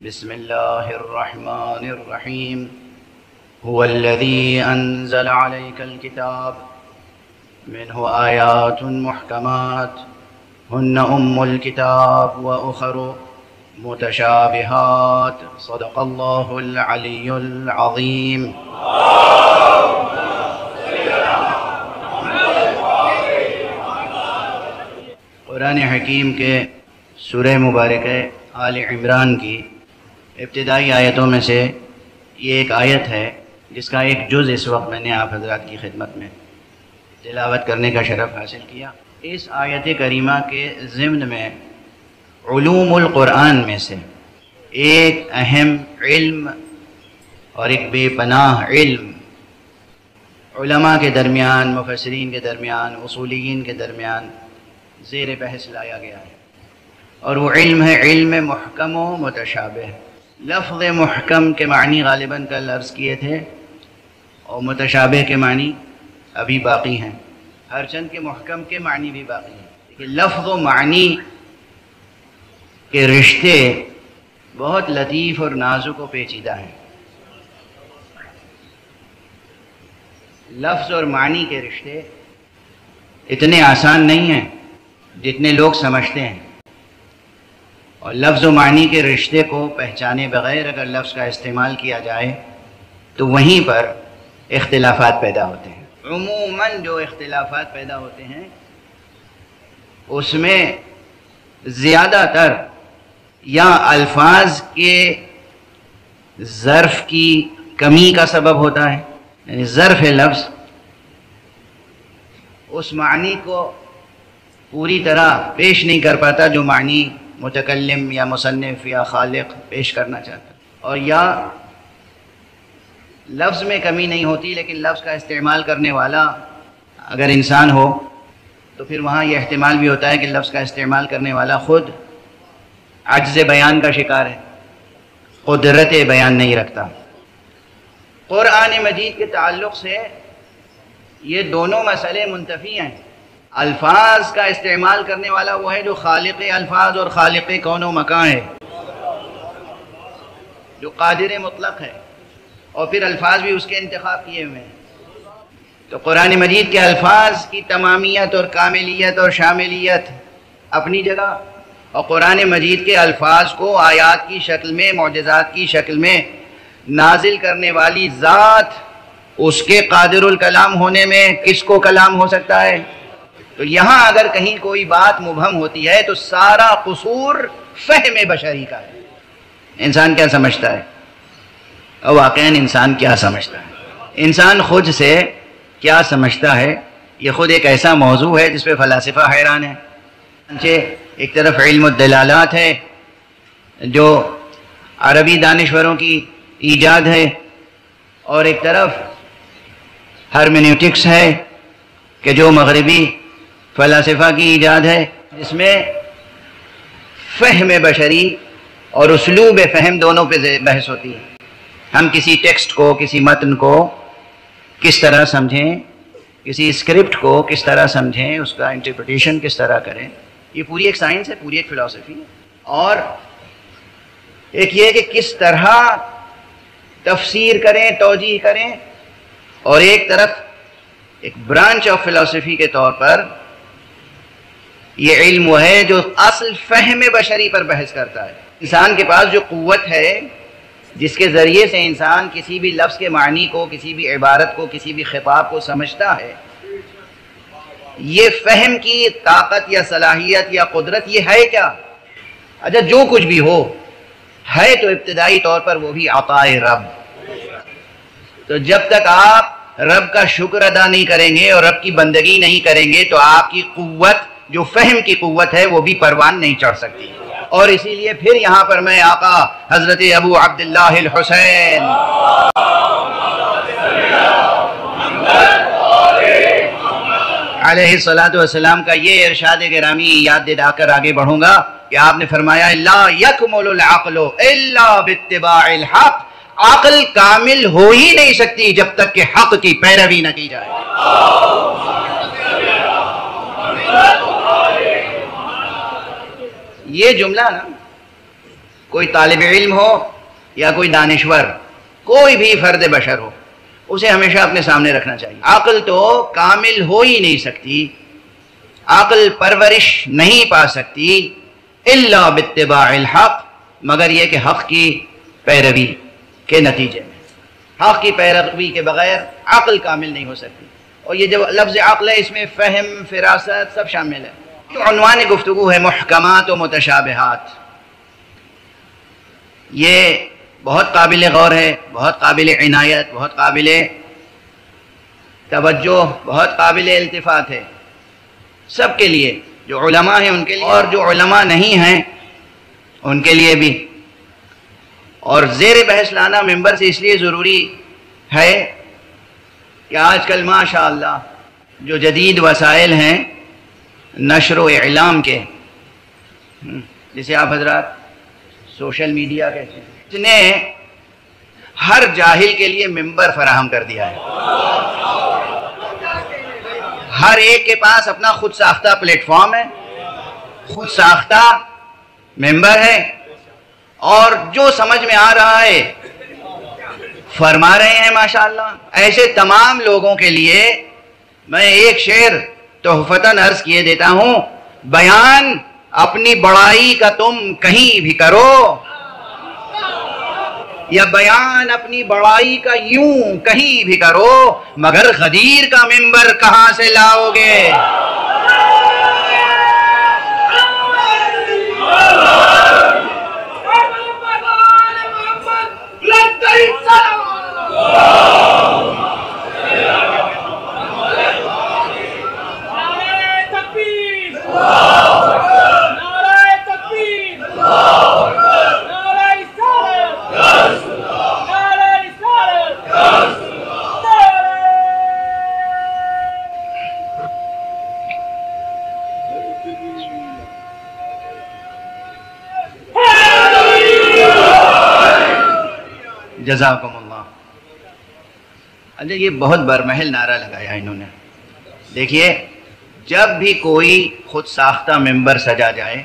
بسم الله الرحمن الرحيم هو الذي أنزل عليك الكتاب منه آيات محكمات هن أم الكتاب وأخر متشابهات صدق الله العلي العظيم. قرآن حکیم کے سورہ مبارکہ آل عمران کی ابتدائی آیتوں میں سے یہ ایک آیت ہے جس کا ایک جز اس وقت میں نے آپ حضرات کی خدمت میں تلاوت کرنے کا شرف حاصل کیا۔ اس آیت کریمہ کے ضمن میں علوم القرآن میں سے ایک اہم علم اور ایک بے پناہ علم علماء کے درمیان، مفسرین کے درمیان، اصولیین کے درمیان زیر بحث لایا گیا ہے، اور وہ علم ہے علم محکم و متشابہ۔ لفظ محکم کے معنی غالباً کل عرض کیے تھے، اور متشابہ کے معنی ابھی باقی ہیں، ہر چند کے محکم کے معنی بھی باقی ہیں، لیکن لفظ و معنی کے رشتے بہت لطیف اور نازک و پیچیدہ ہیں۔ لفظ اور معنی کے رشتے اتنے آسان نہیں ہیں جتنے لوگ سمجھتے ہیں، اور لفظ و معنی کے رشتے کو پہچانے بغیر اگر لفظ کا استعمال کیا جائے تو وہیں پر اختلافات پیدا ہوتے ہیں۔ عموماً جو اختلافات پیدا ہوتے ہیں اس میں زیادہ تر یا الفاظ کے ظرف کی کمی کا سبب ہوتا ہے، یعنی ظرف لفظ اس معنی کو پوری طرح پیش نہیں کر پاتا جو معنی متکلم یا مصنف یا خالق پیش کرنا چاہتا، اور یا لفظ میں کمی نہیں ہوتی لیکن لفظ کا استعمال کرنے والا اگر انسان ہو تو پھر وہاں یہ احتمال بھی ہوتا ہے کہ لفظ کا استعمال کرنے والا خود عجز بیان کا شکار ہے، قدرت بیان نہیں رکھتا۔ قرآن مجید کے تعلق سے یہ دونوں مسئلے منتفی ہیں۔ الفاظ کا استعمال کرنے والا وہ ہے جو خالق الفاظ اور خالق کون و مکان ہے، جو قادر مطلق ہے، اور پھر الفاظ بھی اس کے انتخاب کیے ہوئے ہیں۔ تو قرآن مجید کے الفاظ کی تمامیت اور کاملیت اور شاملیت اپنی جگہ، اور قرآن مجید کے الفاظ کو آیات کی شکل میں، معجزات کی شکل میں نازل کرنے والی ذات، اس کے قادر الکلام ہونے میں کس کو کلام ہو سکتا ہے؟ تو یہاں اگر کہیں کوئی بات مبہم ہوتی ہے تو سارا قصور فہم بشری کا ہے۔ انسان کیا سمجھتا ہے، اور واقعاً انسان کیا سمجھتا ہے، انسان خود سے کیا سمجھتا ہے، یہ خود ایک ایسا موضوع ہے جس پہ فلاسفہ حیران ہے۔ ایک طرف علم الدلالات ہے جو عربی دانشوروں کی ایجاد ہے، اور ایک طرف ہرمینیوٹکس ہے کہ جو مغربی فلاسفہ کی ایجاد ہے، جس میں فہم بشری اور اسلوب فہم دونوں پہ بحث ہوتی ہے۔ ہم کسی ٹیکسٹ کو، کسی متن کو کس طرح سمجھیں، کسی اسکرپٹ کو کس طرح سمجھیں، اس کا انٹرپریٹیشن کس طرح کریں، یہ پوری ایک سائنس ہے، پوری ایک فلسفی ہے۔ اور ایک یہ کہ کس طرح تفسیر کریں، توجیہ کریں، اور ایک طرف ایک برانچ آف فلسفی کے طور پر یہ علم وہ ہے جو اصل فہم بشری پر بحث کرتا ہے۔ انسان کے پاس جو قوت ہے جس کے ذریعے سے انسان کسی بھی لفظ کے معنی کو، کسی بھی عبارت کو، کسی بھی خطاب کو سمجھتا ہے، یہ فہم کی طاقت یا صلاحیت یا قدرت یہ ہے کیا؟ اچھا جو کچھ بھی ہو ہے تو ابتدائی طور پر وہ بھی عطا رب۔ تو جب تک آپ رب کا شکر ادا نہیں کریں گے اور رب کی بندگی نہیں کریں گے تو آپ کی قوت جو فہم کی قوت ہے وہ بھی پروان نہیں چڑھ سکتی۔ اور اسی لیے پھر یہاں پر میں آقا حضرت ابو عبداللہ الحسین علیہ السلام کا یہ ارشاد گرامی یاد دلا کر آگے بڑھوں گا کہ آپ نے فرمایا لا یکمل العقل الا باتباع الحق، عقل کامل ہو ہی نہیں سکتی جب تک کہ حق کی پیروی نہ کی جائے۔ یہ جملہ نا کوئی طالب علم ہو یا کوئی دانشور، کوئی بھی فرد بشر ہو، اسے ہمیشہ اپنے سامنے رکھنا چاہیے۔ عقل تو کامل ہو ہی نہیں سکتی، عقل پرورش نہیں پا سکتی الا باتباع الحق، مگر یہ کہ حق کی پیروی کے نتیجے میں۔ حق کی پیروی کے بغیر عقل کامل نہیں ہو سکتی۔ اور یہ جو لفظ عقل ہے اس میں فہم، فراست سب شامل ہے۔ عنوان گفتگو ہے محکمات و متشابہات۔ یہ بہت قابل غور ہے، بہت قابل عنایت، بہت قابل توجہ، بہت قابل التفات ہے سب کے لیے، جو علماء ہیں ان کے لیے اور جو علماء نہیں ہیں ان کے لیے بھی۔ اور زیر بحث لانا ممبر سے اس لیے ضروری ہے کہ آج کل ماشاء اللہ جو جدید وسائل ہیں نشر و اعلام کے، جسے آپ حضرات سوشل میڈیا کہتے ہیں، اس نے ہر جاہل کے لیے ممبر فراہم کر دیا ہے۔ ہر ایک کے پاس اپنا خود ساختہ پلیٹ فارم ہے، خود ساختہ ممبر ہے، اور جو سمجھ میں آ رہا ہے فرما رہے ہیں ماشاءاللہ۔ ایسے تمام لوگوں کے لیے میں ایک شعر تحفتاً عرض کیے دیتا ہوں: بیان اپنی بڑائی کا تم کہیں بھی کرو، یا بیان اپنی بڑائی کا یوں کہیں بھی کرو، مگر غدیر کا ممبر کہاں سے لاؤ گے؟ جزاکم اللہ۔ اچھا، یہ بہت برمحل نعرہ لگایا انہوں نے۔ دیکھیے، جب بھی کوئی خود ساختہ ممبر سجا جائے،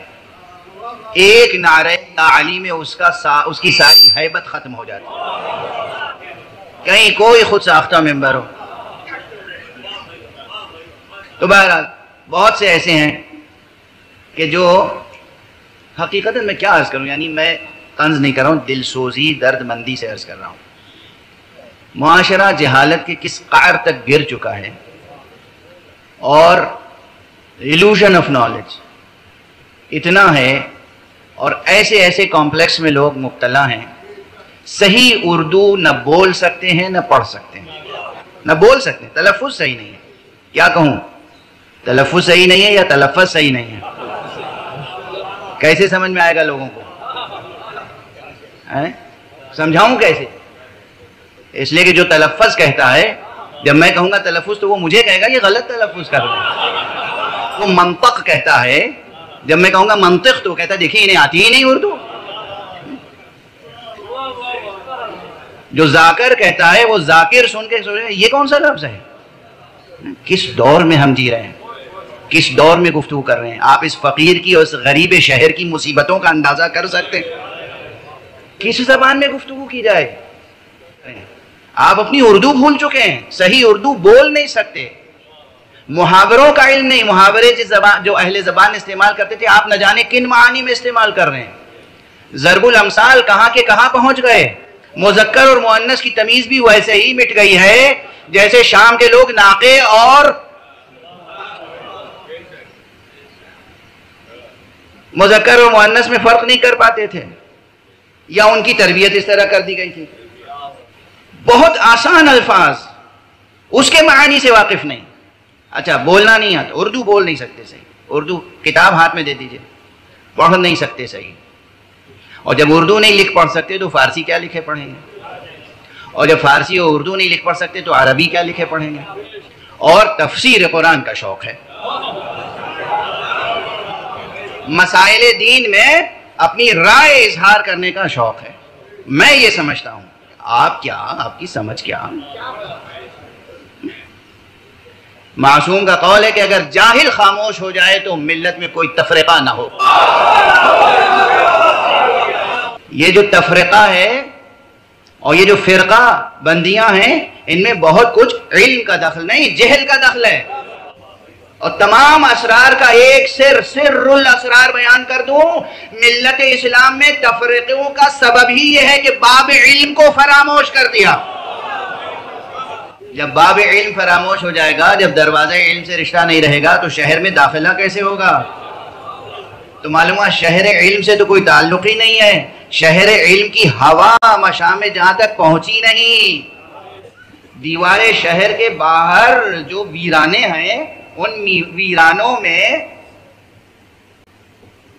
ایک نعرہ یا علی میں اس کی ساری ہیبت ختم ہو جاتی ہے۔ کہیں کوئی خود ساختہ ممبر ہو تو بہرحال بہت سے ایسے ہیں کہ جو حقیقتاً میں کیا عرض کروں، یعنی میں طنز نہیں کر رہا ہوں، دل سوزی، درد مندی سے عرض کر رہا ہوں۔ معاشرہ جہالت کے کس قعر تک گر چکا ہے، اور ایلوژن آف نالج اتنا ہے، اور ایسے ایسے کمپلیکس میں لوگ مبتلا ہیں، صحیح اردو نہ بول سکتے ہیں نہ پڑھ سکتے ہیں، نہ بول سکتے ہیں، تلفظ صحیح نہیں ہے۔ کیا کہوں، تلفظ صحیح نہیں ہے یا تلفظ صحیح نہیں ہے؟ کیسے سمجھ میں آئے گا لوگوں کو؟ سمجھاؤں کیسے؟ اس لیے کہ جو تلفظ کہتا ہے، جب میں کہوں گا تلفظ تو وہ مجھے کہے گا یہ غلط تلفظ کر رہے ہیں۔ وہ منطق کہتا ہے، جب میں کہوں گا منطق تو کہتا ہے دیکھیں انہیں آتی ہی نہیں اردو۔ جو ذاکر کہتا ہے، وہ ذاکر سن کے سوچے یہ کون سا لفظ ہے؟ کس دور میں ہم جی رہے ہیں، کس دور میں گفتگو کر رہے ہیں؟ آپ اس فقیر کی اور اس غریب شہر کی مصیبتوں کا اندازہ کر سکتے ہیں؟ کس زبان میں گفتگو کی جائے؟ آپ اپنی اردو بھول چکے ہیں، صحیح اردو بول نہیں سکتے، محاوروں کا علم نہیں، محاورے جو اہل زبان استعمال کرتے تھے آپ نہ جانے کن معانی میں استعمال کر رہے ہیں۔ ضرب الامثال کہاں کے کہاں پہنچ گئے، مذکر اور مؤنث کی تمیز بھی ویسے ہی مٹ گئی ہے جیسے شام کے لوگ ناقے اور مذکر اور مؤنث میں فرق نہیں کر پاتے تھے، یا ان کی تربیت اس طرح کر دی گئی تھی۔ بہت آسان الفاظ، اس کے معانی سے واقف نہیں۔ اچھا، بولنا نہیں آتا، اردو بول نہیں سکتے صحیح، اردو کتاب ہاتھ میں دے دیجئے، پڑھ نہیں سکتے صحیح، اور جب اردو نہیں لکھ پڑھ سکتے تو فارسی کیا لکھے پڑھیں گے، اور جب فارسی اور اردو نہیں لکھ پڑھ سکتے تو عربی کیا لکھے پڑھیں گے۔ اور تفسیر قرآن کا شوق ہے، مسائل دین میں اپنی رائے اظہار کرنے کا شوق ہے۔ میں یہ سمجھتا ہوں، آپ کیا، آپ کی سمجھ کیا؟ معصوم کا قول ہے کہ اگر جاہل خاموش ہو جائے تو ملت میں کوئی تفرقہ نہ ہو۔ یہ جو تفرقہ ہے اور یہ جو فرقہ بندیاں ہیں، ان میں بہت کچھ علم کا دخل نہیں، جہل کا دخل ہے۔ اور تمام اسرار کا ایک سر الاسرار بیان کر دوں، ملت اسلام میں تفرقوں کا سبب ہی یہ ہے کہ باب علم کو فراموش کر دیا۔ جب باب علم فراموش ہو جائے گا، جب دروازہ علم سے رشتہ نہیں رہے گا، تو شہر میں داخلہ کیسے ہوگا؟ تو معلوم ہے شہر علم سے تو کوئی تعلق ہی نہیں ہے۔ شہر علم کی ہوا مشام میں جہاں تک پہنچی نہیں، دیوار شہر کے باہر جو ویرانے ہیں، ان ویرانوں میں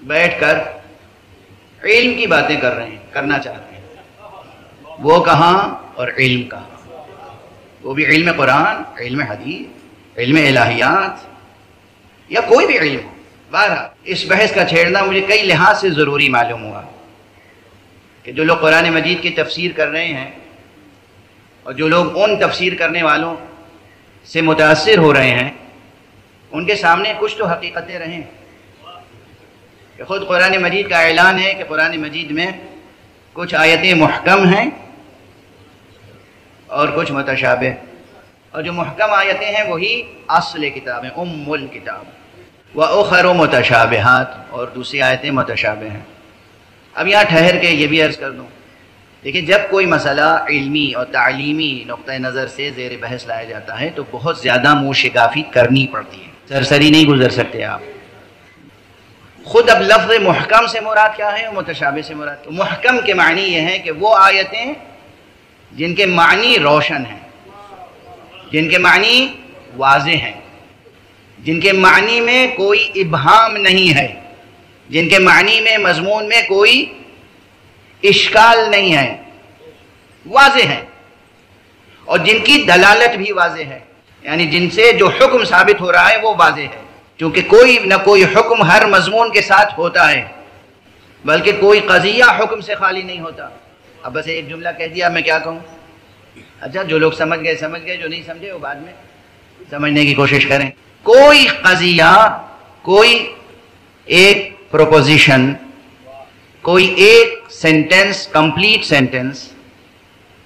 بیٹھ کر علم کی باتیں کر رہے ہیں، کرنا چاہتے ہیں۔ وہ کہاں؟ اور علم کہاں؟ وہ بھی علم قرآن، علم حدیث، علم الہیات، یا کوئی بھی علم ہو۔ بہرحال اس بحث کا چھیڑنا مجھے کئی لحاظ سے ضروری معلوم ہوا کہ جو لوگ قرآن مجید کی تفسیر کر رہے ہیں اور جو لوگ ان تفسیر کرنے والوں سے متاثر ہو رہے ہیں، ان کے سامنے کچھ تو حقیقتیں رہیں کہ خود قرآن مجید کا اعلان ہے کہ قرآن مجید میں کچھ آیتیں محکم ہیں اور کچھ متشابہ، اور جو محکم آیتیں ہیں وہی اصل کتاب ہیں، ام الکتاب، وَأُخَرُ مُتَشَابِهَاتٌ، اور دوسری آیتیں متشابہ ہیں۔ اب یہاں ٹھہر کے یہ بھی عرض کر دوں، دیکھیں جب کوئی مسئلہ علمی اور تعلیمی نقطہ نظر سے زیر بحث لایا جاتا ہے تو بہت زیادہ منہ شکافی کرنی پڑتی ہے، سرسری نہیں گزر سکتے آپ۔ خود اب لفظ محکم سے مراد کیا ہے اور متشابہ سے مراد کیا؟ محکم کے معنی یہ ہے کہ وہ آیتیں جن کے معنی روشن ہیں، جن کے معنی واضح ہیں، جن کے معنی میں کوئی ابہام نہیں ہے، جن کے معنی میں مضمون میں کوئی اشکال نہیں ہے، واضح ہیں، اور جن کی دلالت بھی واضح ہے، یعنی جن سے جو حکم ثابت ہو رہا ہے وہ واضح ہے، کیونکہ کوئی نہ کوئی حکم ہر مضمون کے ساتھ ہوتا ہے، بلکہ کوئی قضیہ حکم سے خالی نہیں ہوتا۔ اب بس ایک جملہ کہہ دیا، میں کیا کہوں؟ اچھا جو لوگ سمجھ گئے سمجھ گئے، جو نہیں سمجھے وہ بعد میں سمجھنے کی کوشش کریں۔ کوئی قضیہ، کوئی ایک پروپوزیشن، کوئی ایک سینٹنس، کمپلیٹ سینٹنس،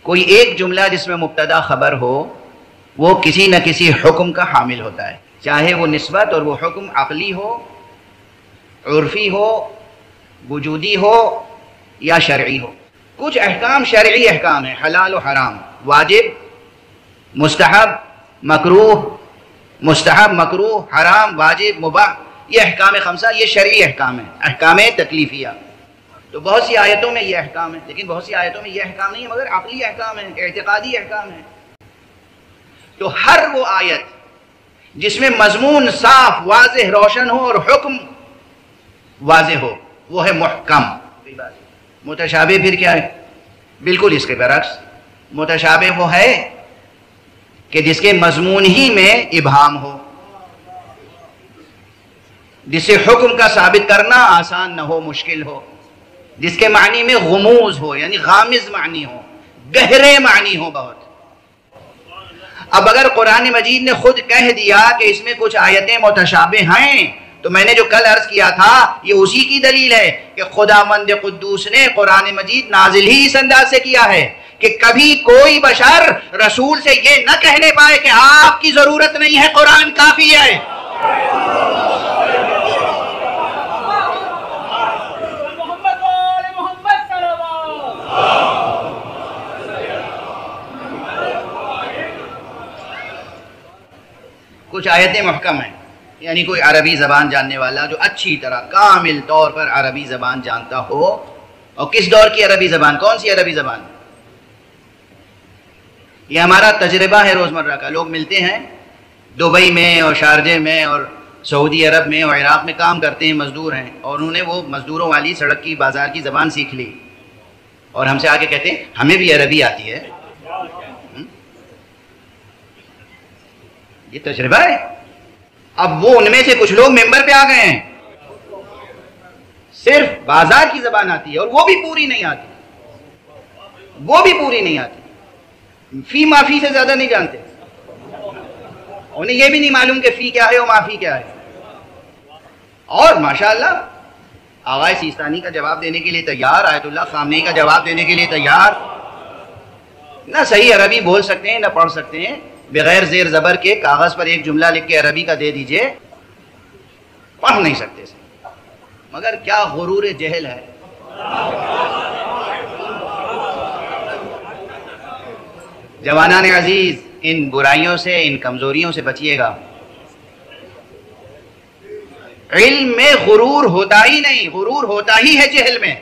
کوئی ایک جملہ جس میں مبتدا خبر ہو، وہ کسی نہ کسی حکم کا حامل ہوتا ہے، چاہے وہ نسبت اور وہ حکم عقلی ہو، عرفی ہو، وجودی ہو یا شرعی ہو۔ کچھ احکام شرعی احکام ہیں، حلال و حرام، واجب، مستحب، مکروہ، مستحب، مکروہ، حرام، واجب، مباح، یہ احکام خمسہ، یہ شرعی احکام ہیں، احکام تکلیفیہ۔ تو بہت سی آیتوں میں یہ احکام ہے، لیکن بہت سی آیتوں میں یہ احکام نہیں ہے، مگر عقلی احکام ہیں، اعتقادی احکام ہیں۔ تو ہر وہ آیت جس میں مضمون صاف، واضح، روشن ہو اور حکم واضح ہو، وہ ہے محکم۔ متشابہ پھر کیا ہے؟ بالکل اس کے برعکس، متشابہ وہ ہے کہ جس کے مضمون ہی میں ابہام ہو، جس سے حکم کا ثابت کرنا آسان نہ ہو، مشکل ہو، جس کے معنی میں غموض ہو، یعنی غامض معنی ہو، گہرے معنی ہو بہت۔ اب اگر قرآن مجید نے خود کہہ دیا کہ اس میں کچھ آیتیں متشابہ ہیں، تو میں نے جو کل عرض کیا تھا یہ اسی کی دلیل ہے کہ خداوند قدوس نے قرآن مجید نازل ہی اس انداز سے کیا ہے کہ کبھی کوئی بشر رسول سے یہ نہ کہنے پائے کہ آپ کی ضرورت نہیں ہے، قرآن کافی ہے۔ کچھ آیتیں محکم ہیں، یعنی کوئی عربی زبان جاننے والا جو اچھی طرح کامل طور پر عربی زبان جانتا ہو، اور کس دور کی عربی زبان؟ کون سی عربی زبان؟ یہ ہمارا تجربہ ہے روزمرہ کا۔ لوگ ملتے ہیں دبئی میں اور شارجہ میں اور سعودی عرب میں اور عراق میں کام کرتے ہیں، مزدور ہیں، اور انہوں نے وہ مزدوروں والی سڑک کی، بازار کی زبان سیکھ لی، اور ہم سے آ کے کہتے ہیں ہمیں بھی عربی آتی ہے۔ یہ تجربہ ہے۔ اب وہ ان میں سے کچھ لوگ ممبر پہ آ گئے ہیں، صرف بازار کی زبان آتی ہے، اور وہ بھی پوری نہیں آتی، وہ بھی پوری نہیں آتی، فی مافی سے زیادہ نہیں جانتے، انہیں یہ بھی نہیں معلوم کہ فی کیا ہے اور مافی کیا ہے۔ اور ماشاءاللہ آغا سیستانی کا جواب دینے کے لیے تیار، آیت اللہ خامنئی کا جواب دینے کے لیے تیار. نہ صحیح عربی بول سکتے ہیں نہ پڑھ سکتے ہیں، بغیر زیر زبر کے کاغذ پر ایک جملہ لکھ کے عربی کا دے دیجئے، پڑھ نہیں سکتے سے. مگر کیا غرور جہل ہے. جوانان عزیز، ان برائیوں سے، ان کمزوریوں سے بچیے گا. علم میں غرور ہوتا ہی نہیں، غرور ہوتا ہی ہے جہل میں.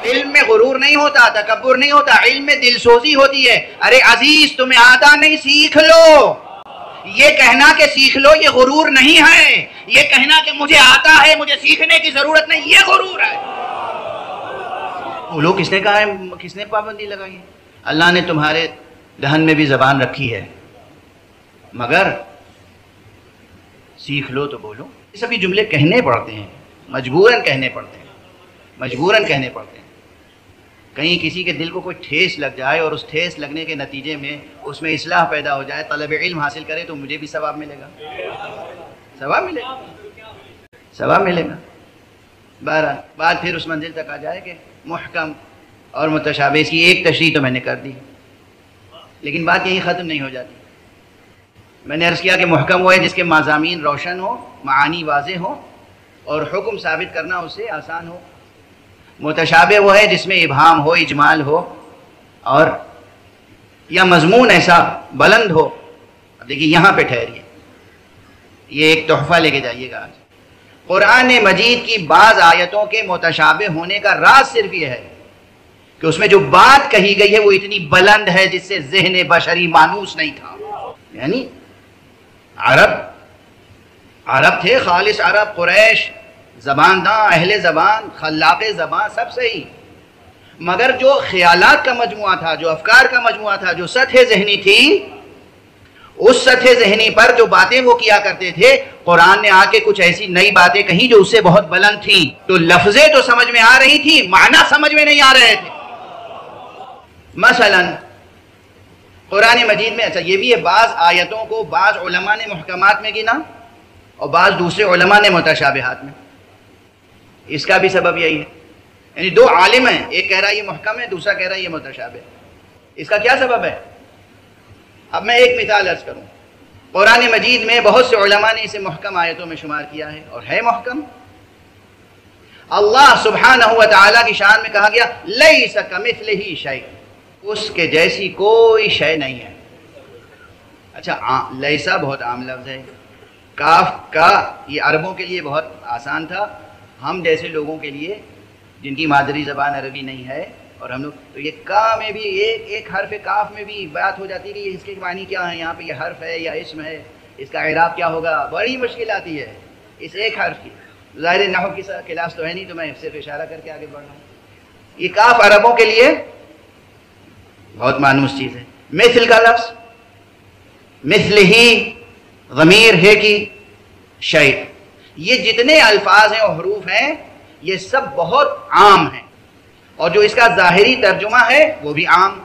علم میں غرور نہیں ہوتا، تکبر نہیں ہوتا، علم میں دل سوزی ہوتی ہے. ارے عزیز تمہیں آتا نہیں، سیکھ لو. یہ کہنا کہ سیکھ لو یہ غرور نہیں ہے. یہ کہنا کہ مجھے آتا ہے مجھے سیکھنے کی ضرورت نہیں، یہ غرور ہے. وہ لوگ کس نے کہا ہے، کس نے پابندی لگائی ہے؟ اللہ نے تمہارے دہن میں بھی زبان رکھی ہے، مگر سیکھ لو تو بولو. یہ سبھی جملے کہنے پڑتے ہیں، مجبوراً کہنے پڑتے ہیں، مجبوراً کہنے پڑتے ہیں. کہیں کسی کے دل کو کوئی ٹھیس لگ جائے اور اس ٹھیس لگنے کے نتیجے میں اس میں اصلاح پیدا ہو جائے، طلب علم حاصل کرے تو مجھے بھی ثواب ملے گا، ثواب ملے گا، ثواب ملے گا. بہرحال بات پھر اس منزل تک آ جائے کہ محکم اور متشابہ. اس کی ایک تشریح تو میں نے کر دی، لیکن بات یہی ختم نہیں ہو جاتی. میں نے عرض کیا کہ محکم وہ ہے جس کے مضامین روشن ہو، معانی واضح ہو اور حکم ثابت کرنا اس سے آسان ہو. متشابہ وہ ہے جس میں ابہام ہو، اجمال ہو، اور یا مضمون ایسا بلند ہو. اب دیکھیے یہاں پہ ٹھہریے، یہ ایک تحفہ لے کے جائیے گا آج. قرآن مجید کی بعض آیتوں کے متشابہ ہونے کا راز صرف یہ ہے کہ اس میں جو بات کہی گئی ہے وہ اتنی بلند ہے جس سے ذہن بشری مانوس نہیں تھا. یعنی عرب تھے، خالص عرب، قریش، زبان داں، اہل زبان، خلاق زبان، سب صحیح. مگر جو خیالات کا مجموعہ تھا، جو افکار کا مجموعہ تھا، جو سطح ذہنی تھی، اس سطح ذہنی پر جو باتیں وہ کیا کرتے تھے، قرآن نے آ کے کچھ ایسی نئی باتیں کہیں جو اس سے بہت بلند تھیں. تو لفظیں تو سمجھ میں آ رہی تھی، معنی سمجھ میں نہیں آ رہے تھے. مثلا قرآن مجید میں، اچھا یہ بھی ہے، بعض آیتوں کو بعض علماء نے محکمات میں گنا اور بعض دوسرے علماء نے متشابہات میں. اس کا بھی سبب یہی ہے. یعنی دو عالم ہیں، ایک کہہ رہا ہے یہ محکم ہے، دوسرا کہہ رہا ہے یہ متشابہ. اس کا کیا سبب ہے؟ اب میں ایک مثال عرض کروں. قرآن مجید میں بہت سے علماء نے اسے محکم آیتوں میں شمار کیا ہے اور ہے محکم. اللہ سبحانہ و تعالیٰ کی شان میں کہا گیا لیس کمثلہ شیء، اس کے جیسی کوئی شے نہیں ہے. اچھا لیسا بہت عام لفظ ہے، کاف کا یہ عربوں کے لیے بہت آسان تھا، ہم جیسے لوگوں کے لیے جن کی مادری زبان عربی نہیں ہے اور ہم لوگ تو یہ کا میں بھی ایک حرف کاف میں بھی بات ہو جاتی کہ اس کے معنی کیا ہے، یہاں پہ یہ حرف ہے یا اسم ہے، اس کا اعراب کیا ہوگا، بڑی مشکل آتی ہے اس ایک حرف کی. ظاہر نحو کی کلاس تو ہے نہیں تو میں صرف اشارہ کر کے آگے بڑھ رہا ہوں. یہ کاف عربوں کے لیے بہت مانوس چیز ہے. مثل کا لفظ، مثل ہی، ضمیر ہے کی، شیء، یہ جتنے الفاظ ہیں اور حروف ہیں یہ سب بہت عام ہیں، اور جو اس کا ظاہری ترجمہ ہے وہ بھی عام.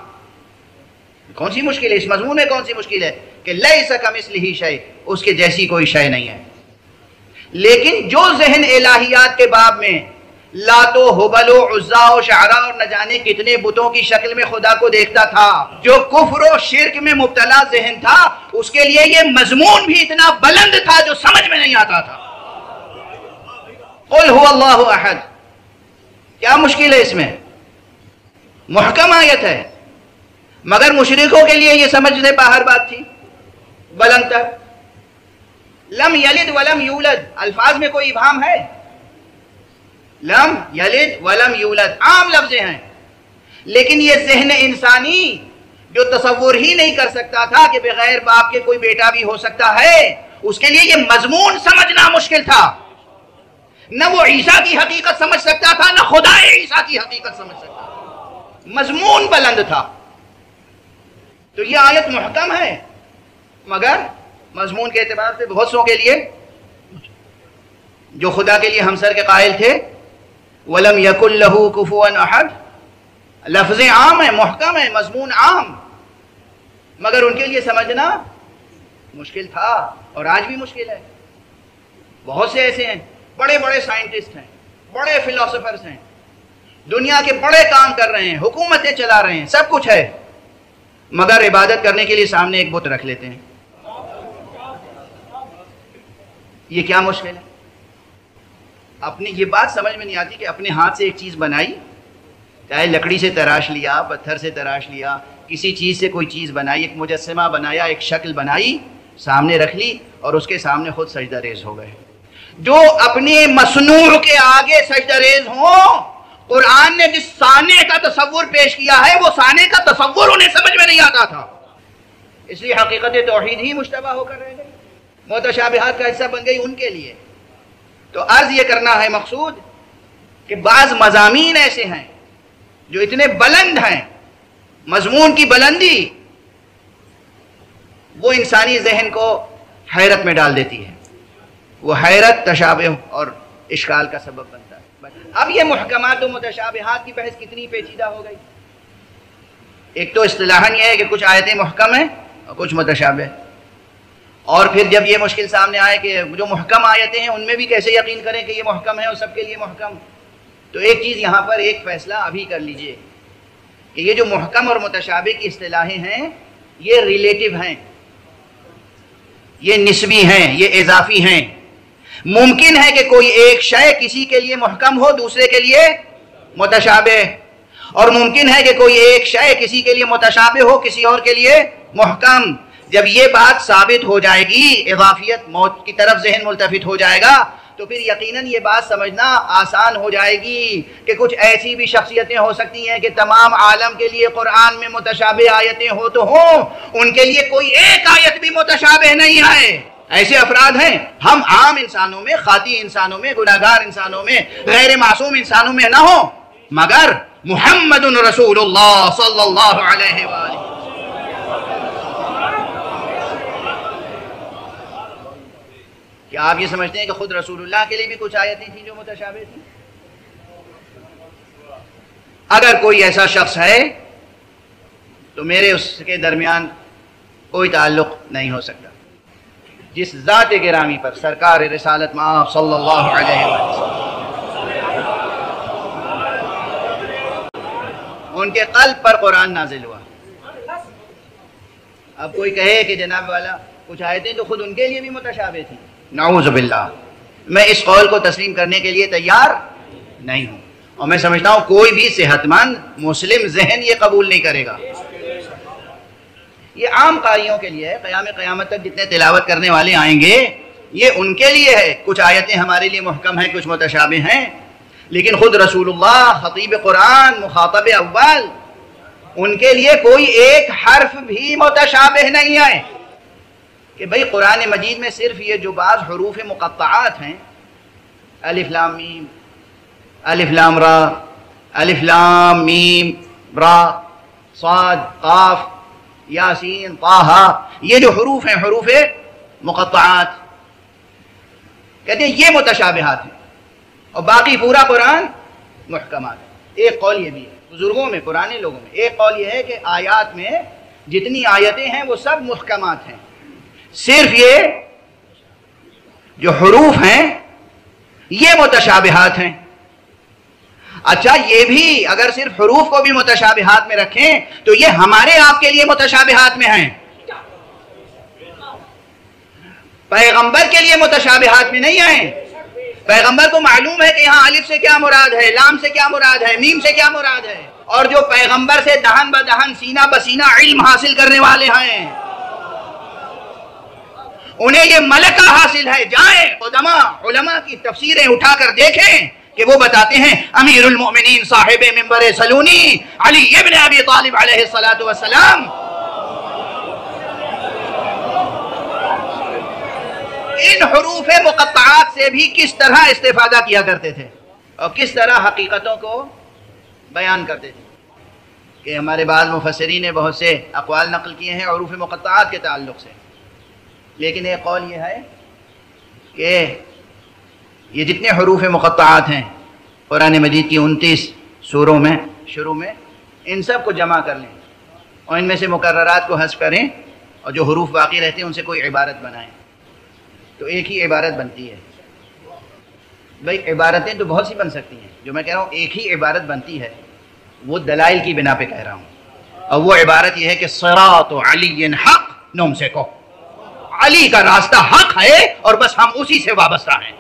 کون سی مشکل ہے اس مضمون میں؟ کون سی مشکل ہے کہ لیس کمثلہ شیء، اس کے جیسی کوئی شے نہیں ہے. لیکن جو ذہن الہیات کے باب میں لات و حبل و عزا و شعرا اور نہ جانے کتنے بتوں کی شکل میں خدا کو دیکھتا تھا، جو کفر و شرک میں مبتلا ذہن تھا، اس کے لیے یہ مضمون بھی اتنا بلند تھا جو سمجھ میں نہیں آتا تھا. قل هو اللہ احد، کیا مشکل ہے اس میں؟ محکم آیت ہے، مگر مشرکوں کے لیے یہ سمجھ سے باہر بات تھی، بلند تر. لم یلد ولم یولد، الفاظ میں کوئی ابہام ہے؟ لم یلد ولم یولد عام لفظ ہیں، لیکن یہ ذہن انسانی جو تصور ہی نہیں کر سکتا تھا کہ بغیر باپ کے کوئی بیٹا بھی ہو سکتا ہے، اس کے لیے یہ مضمون سمجھنا مشکل تھا. نہ وہ عیسیٰ کی حقیقت سمجھ سکتا تھا، نہ خدا عیسیٰ کی حقیقت سمجھ سکتا تھا، مضمون بلند تھا. تو یہ آیت محکم ہے، مگر مضمون کے اعتبار سے بہت سو کے لیے جو خدا کے لیے ہمسر کے قائل تھے، وَلَمْ يَكُنْ لَهُ كُفُوًا أَحَدٌ، لفظ عام ہیں، محکم ہیں، مضمون عام، مگر ان کے لیے سمجھنا مشکل تھا اور آج بھی مشکل ہے. بہت سے ایسے ہیں بڑے بڑے سائنٹسٹ ہیں، بڑے فلاسفرز ہیں، دنیا کے بڑے کام کر رہے ہیں، حکومتیں چلا رہے ہیں، سب کچھ ہے، مگر عبادت کرنے کے لیے سامنے ایک بت رکھ لیتے ہیں۔ یہ کیا مشکل ہے؟ اپنی یہ بات سمجھ میں نہیں آتی کہ اپنے ہاتھ سے ایک چیز بنائی، چاہے لکڑی سے تراش لیا، پتھر سے تراش لیا، کسی چیز سے کوئی چیز بنائی، ایک مجسمہ بنایا، ایک شکل بنائی، سامنے رکھ لی اور اس کے سامنے خود سجدہ ریز ہو گئے۔ جو اپنے مصنوع کے آگے سجدہ ریز ہوں، قرآن نے جس صانع کا تصور پیش کیا ہے وہ صانع کا تصور انہیں سمجھ میں نہیں آتا تھا، اس لیے حقیقت توحید ہی مشتبہ ہو کر رہ گئی، متشابہات کا حصہ بن گئی ان کے لیے۔ تو عرض یہ کرنا ہے مقصود کہ بعض مضامین ایسے ہیں جو اتنے بلند ہیں، مضمون کی بلندی وہ انسانی ذہن کو حیرت میں ڈال دیتی ہے، وہ حیرت، تشابہ اور اشکال کا سبب بنتا ہے۔ اب یہ محکمات و متشابہات کی بحث کتنی پیچیدہ ہو گئی۔ ایک تو اصطلاحاً یہ ہے کہ کچھ آیتیں محکم ہیں اور کچھ متشابہ، اور پھر جب یہ مشکل سامنے آئے کہ جو محکم آیتیں ہیں ان میں بھی کیسے یقین کریں کہ یہ محکم ہے اور سب کے لیے محکم، تو ایک چیز یہاں پر ایک فیصلہ ابھی کر لیجئے کہ یہ جو محکم اور متشابہ کی اصطلاحیں ہیں یہ ریلیٹیو ہیں، یہ نسبی ہیں، یہ اضافی ہیں۔ ممکن ہے کہ کوئی ایک شے کسی کے لیے محکم ہو، دوسرے کے لیے متشابہ، اور ممکن ہے کہ کوئی ایک شے کسی کے لیے متشابہ ہو، کسی اور کے لیے محکم۔ جب یہ بات ثابت ہو جائے گی، اضافیت موت کی طرف ذہن ملتفت ہو جائے گا، تو پھر یقیناً یہ بات سمجھنا آسان ہو جائے گی کہ کچھ ایسی بھی شخصیتیں ہو سکتی ہیں کہ تمام عالم کے لیے قرآن میں متشابہ آیتیں ہو تو ہوں، ان کے لیے کوئی ایک آیت بھی متشابہ نہیں ہے۔ ایسے افراد ہیں، ہم عام انسانوں میں، خاطی انسانوں میں، گناہگار انسانوں میں، غیر معصوم انسانوں میں نہ ہوں، مگر محمد رسول اللہ صلی اللہ علیہ وآلہ۔ کیا آپ یہ سمجھتے ہیں کہ خود رسول اللہ کے لیے بھی کچھ آیتیں تھیں جو متشابہ تھیں؟ اگر کوئی ایسا شخص ہے تو میرے اس کے درمیان کوئی تعلق نہیں ہو سکتا جس ذات گرامی پر سرکار رسالت مآب صلی اللہ علیہ وسلم ان کے قلب پر قرآن نازل ہوا۔ اب کوئی کہے کہ جناب والا کچھ آیتیں تو خود ان کے لیے بھی متشابہ تھیں، نعوذ باللہ، میں اس قول کو تسلیم کرنے کے لیے تیار نہیں ہوں، اور میں سمجھتا ہوں کوئی بھی صحت مند مسلم ذہن یہ قبول نہیں کرے گا۔ یہ عام قاریوں کے لیے ہے، قیامت تک جتنے تلاوت کرنے والے آئیں گے یہ ان کے لیے ہے، کچھ آیتیں ہمارے لیے محکم ہیں، کچھ متشابہ ہیں، لیکن خود رسول اللہ خطیب قرآن مخاطب اول ان کے لیے کوئی ایک حرف بھی متشابہ نہیں ہے کہ بھئی قرآن مجید میں صرف یہ جو بعض حروف مقطعات ہیں، الف لام میم، الف لام را، الف لام میم را، صاد، قاف، یاسین، طٰہٰ، یہ جو حروف ہیں حروف مقطعات، کہتے ہیں یہ متشابہات ہیں اور باقی پورا قرآن محکمات ہے۔ ایک قول یہ بھی ہے بزرگوں میں، پرانے لوگوں میں، ایک قول یہ ہے کہ آیات میں جتنی آیتیں ہیں وہ سب محکمات ہیں، صرف یہ جو حروف ہیں یہ متشابہات ہیں۔ اچھا، یہ بھی اگر صرف حروف کو بھی متشابہات میں رکھیں تو یہ ہمارے آپ کے لیے متشابہات میں ہیں، پیغمبر کے لیے متشابہات میں نہیں ہیں۔ پیغمبر کو معلوم ہے کہ یہاں الف سے کیا مراد ہے، لام سے کیا مراد ہے، میم سے کیا مراد ہے، اور جو پیغمبر سے دہن بدہن سینہ بسینہ علم حاصل کرنے والے ہیں انہیں یہ ملکہ حاصل ہے۔ جائیں علماء کی تفسیریں اٹھا کر دیکھیں کہ وہ بتاتے ہیں امیر المؤمنین صاحب منبر سلونی علی ابن ابی طالب علیہ السلام ان حروف مقطعات سے بھی کس طرح استفادہ کیا کرتے تھے اور کس طرح حقیقتوں کو بیان کرتے تھے، کہ ہمارے بعض مفسرین نے بہت سے اقوال نقل کیے ہیں حروف مقطعات کے تعلق سے، لیکن ایک قول یہ ہے کہ یہ جتنے حروف مقطعات ہیں قرآن مجید کی 29 سوروں میں شروع میں، ان سب کو جمع کر لیں اور ان میں سے مقررات کو حذف کریں اور جو حروف باقی رہتے ہیں ان سے کوئی عبارت بنائیں تو ایک ہی عبارت بنتی ہے، بھائی عبارتیں تو بہت سی بن سکتی ہیں، جو میں کہہ رہا ہوں ایک ہی عبارت بنتی ہے، وہ دلائل کی بنا پہ کہہ رہا ہوں، اور وہ عبارت یہ ہے کہ صراط علی حق نم سے کو، علی کا راستہ حق ہے اور بس ہم اسی سے وابستہ ہیں۔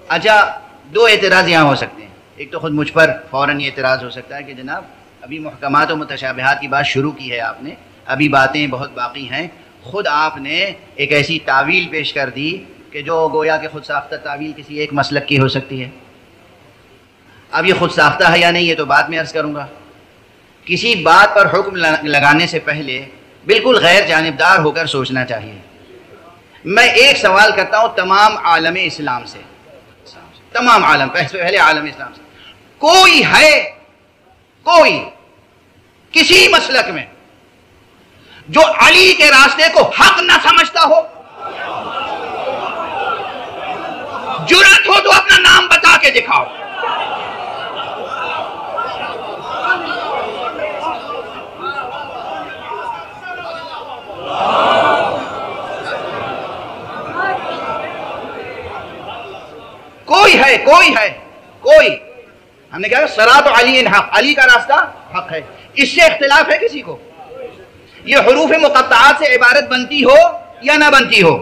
اچھا، دو اعتراض یہاں ہو سکتے ہیں۔ ایک تو خود مجھ پر فوراً یہ اعتراض ہو سکتا ہے کہ جناب ابھی محکمات و متشابہات کی بات شروع کی ہے آپ نے، ابھی باتیں بہت باقی ہیں، خود آپ نے ایک ایسی تعویل پیش کر دی کہ جو گویا کہ خود ساختہ تعویل کسی ایک مسلک کی ہو سکتی ہے۔ اب یہ خود ساختہ ہے یا نہیں یہ تو بعد میں عرض کروں گا۔ کسی بات پر حکم لگانے سے پہلے بالکل غیر جانبدار ہو کر سوچنا چاہیے۔ میں ایک سوال کرتا ہوں تمام عالم اسلام سے، تمام عالم، پہلے عالم اسلام سے، کوئی ہے، کوئی کسی مسلک میں جو علی کے راستے کو حق نہ سمجھتا ہو؟ جرأت ہو تو اپنا نام بتا کے دکھاؤ۔ کوئی ہے، کوئی ہے، کوئی؟ ہم نے کہا صراط علی حق، علی کا راستہ حق ہے، اس سے اختلاف ہے کسی کو؟ یہ حروف مقطعات سے عبارت بنتی ہو یا نہ بنتی ہو،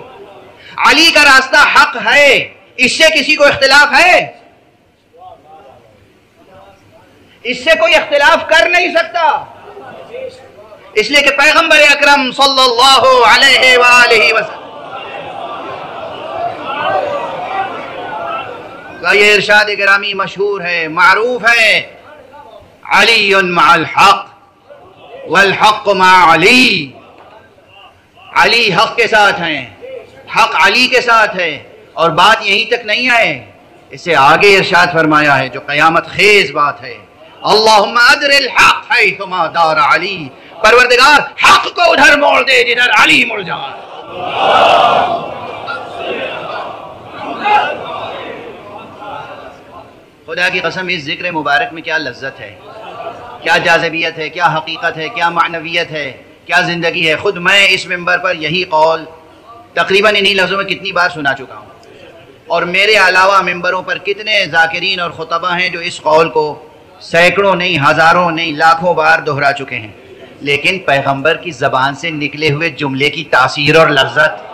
علی کا راستہ حق ہے، اس سے کسی کو اختلاف ہے؟ اس سے کوئی اختلاف کر نہیں سکتا، اس لیے کہ پیغمبر اکرم صلی اللہ علیہ وآلہ وسلم کا یہ ارشاد گرامی مشہور ہے، معروف ہے، علی مع الحق والحق مع علی، علی حق کے ساتھ ہیں، حق علی کے ساتھ ہے، اور بات یہیں تک نہیں ہے، اس سے آگے ارشاد فرمایا ہے جو قیامت خیز بات ہے، اللہم ادر الحق حیثما دار علی، پروردگار حق کو ادھر موڑ دے جدھر علی مڑ جائے۔ خدا کی قسم اس ذکر مبارک میں کیا لذت ہے، کیا جاذبیت ہے، کیا حقیقت ہے، کیا معنویت ہے، کیا زندگی ہے۔ خود میں اس منبر پر یہی قول تقریباً انہی لفظوں میں کتنی بار سنا چکا ہوں، اور میرے علاوہ منبروں پر کتنے ذاکرین اور خطبہ ہیں جو اس قول کو سینکڑوں نہیں، ہزاروں نہیں، لاکھوں بار دہرا چکے ہیں، لیکن پیغمبر کی زبان سے نکلے ہوئے جملے کی تاثیر اور لذت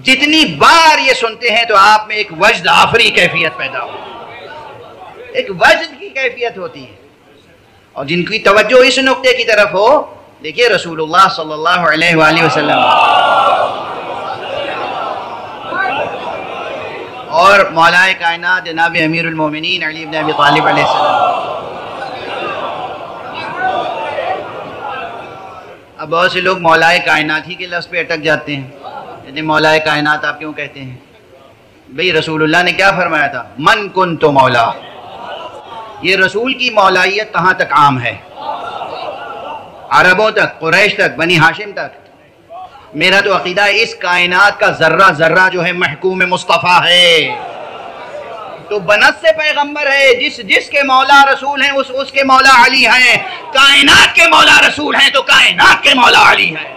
جتنی بار یہ سنتے ہیں تو آپ میں ایک وجد آفری کیفیت پیدا ہو، ایک وجد کی کیفیت ہوتی ہے، اور جن کی توجہ اس نقطے کی طرف ہو، دیکھیے رسول اللہ صلی اللہ علیہ وآلہ وسلم اور مولا کائنات جناب امیر المومنین علی بن ابی طالب علیہ السلام۔ اب بہت سے لوگ مولا کائنات ہی کے لفظ پہ اٹک جاتے ہیں، یعنی مولا کائنات آپ کیوں کہتے ہیں؟ بھئی رسول اللہ نے کیا فرمایا تھا؟ من کنت مولا، یہ رسول کی مولائیت کہاں تک عام ہے؟ عربوں تک، قریش تک، بنی ہاشم تک۔ میرا تو عقیدہ اس کائنات کا ذرہ ذرہ جو ہے محکوم مصطفیٰ ہے، تو بنت سے پیغمبر ہے، جس کے مولا رسول ہیں اس کے مولا علی ہیں، کائنات کے مولا رسول ہیں تو کائنات کے مولا علی ہیں۔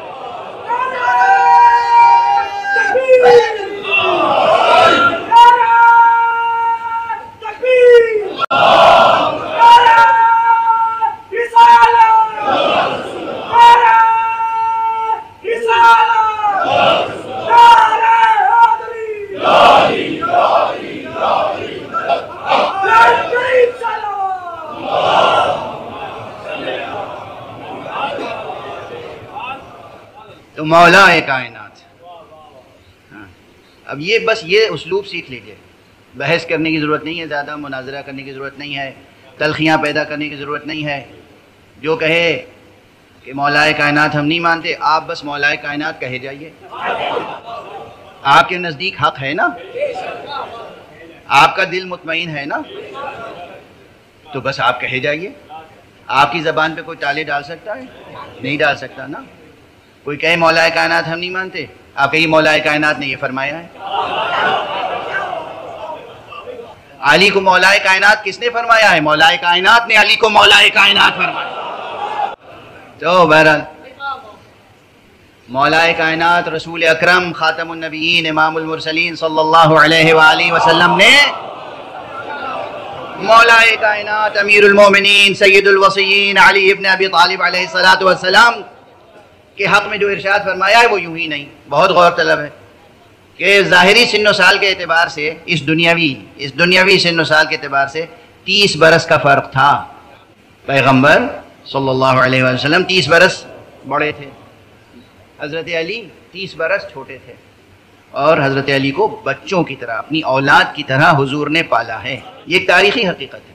تو مولا کائنات، اب یہ بس یہ اسلوب سیکھ لیجئے، بحث کرنے کی ضرورت نہیں ہے، زیادہ مناظرہ کرنے کی ضرورت نہیں ہے، تلخیاں پیدا کرنے کی ضرورت نہیں ہے۔ جو کہے کہ مولا کائنات ہم نہیں مانتے، آپ بس مولا کائنات کہے جائیے، آپ کے نزدیک حق ہے نا، آپ کا دل مطمئن ہے نا، تو بس آپ کہے جائیے۔ آپ کی زبان پہ کوئی تالے ڈال سکتا ہے؟ نہیں ڈال سکتا نا۔ کوئی کہے مولا کائنات ہم نہیں مانتے، آپ کہیے مولا کائنات نے یہ فرمایا ہے۔ علی کو مولائے کائنات کس نے فرمایا ہے؟ مولائے کائنات نے علی کو مولائے کائنات فرمایا۔ تو بہرحال مولائے کائنات رسول اکرم خاتم النبیین امام المرسلین صلی اللہ علیہ وآلہ وسلم نے مولائے کائنات امیر المومنین سید الوصیین علی ابن ابی طالب علیہ السلام کے حق میں جو ارشاد فرمایا ہے وہ یوں ہی نہیں، بہت غور طلب ہے کہ ظاہری سن و سال کے اعتبار سے اس دنیاوی سن و سال کے اعتبار سے 30 برس کا فرق تھا۔ پیغمبر صلی اللہ علیہ وسلم 30 برس بڑے تھے، حضرت علی 30 برس چھوٹے تھے، اور حضرت علی کو بچوں کی طرح اپنی اولاد کی طرح حضور نے پالا ہے۔ یہ ایک تاریخی حقیقت ہے،